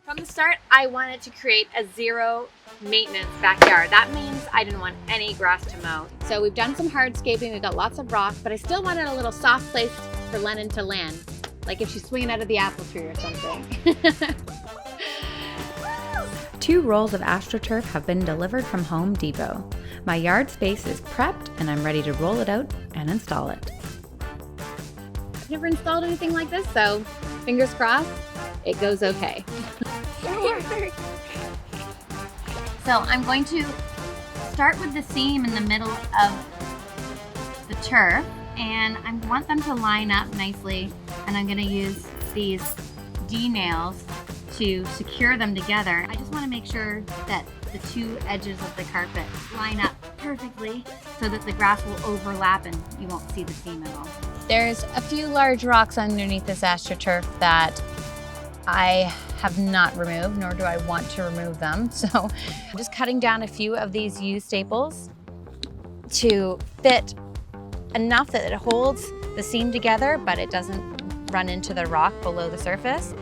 From the start, I wanted to create a zero maintenance backyard. That means I didn't want any grass to mow. So we've done some hardscaping, we've got lots of rock, but I still wanted a little soft place for Lennon to land. Like if she's swinging out of the apple tree or something. 2 rolls of Astroturf have been delivered from Home Depot. My yard space is prepped and I'm ready to roll it out and install it. I've never installed anything like this, so fingers crossed, it goes okay. So I'm going to start with the seam in the middle of the turf, and I want them to line up nicely, and I'm going to use these D-nails to secure them together. I just want to make sure that the 2 edges of the carpet line up perfectly so that the grass will overlap and you won't see the seam at all. There's a few large rocks underneath this Astroturf that I have not removed, nor do I want to remove them. So I'm just cutting down a few of these U-staples to fit enough that it holds the seam together, but it doesn't run into the rock below the surface.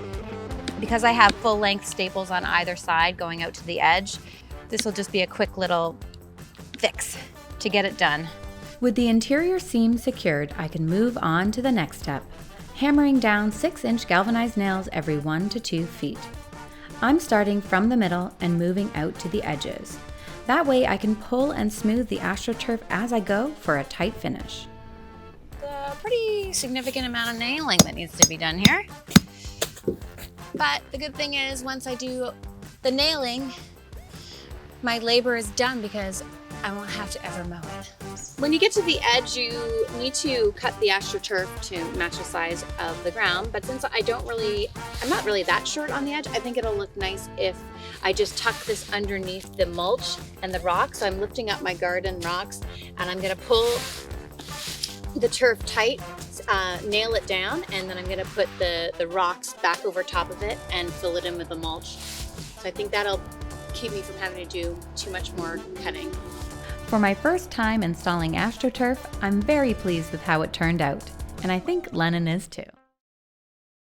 Because I have full-length staples on either side going out to the edge, this will just be a quick little fix to get it done. With the interior seam secured, I can move on to the next step, hammering down 6-inch galvanized nails every 1 to 2 feet. I'm starting from the middle and moving out to the edges. That way I can pull and smooth the Astroturf as I go for a tight finish. A pretty significant amount of nailing that needs to be done here. But the good thing is, once I do the nailing, my labor is done because I won't have to ever mow it. When you get to the edge, you need to cut the Astroturf to match the size of the ground. But since I'm not really that short on the edge, I think it'll look nice if I just tuck this underneath the mulch and the rocks. So I'm lifting up my garden rocks, and I'm gonna pull the turf tight, nail it down, and then I'm gonna put the rocks back over top of it and fill it in with the mulch. So I think that'll keep me from having to do too much more cutting. For my first time installing Astroturf, I'm very pleased with how it turned out, and I think Lennon is too.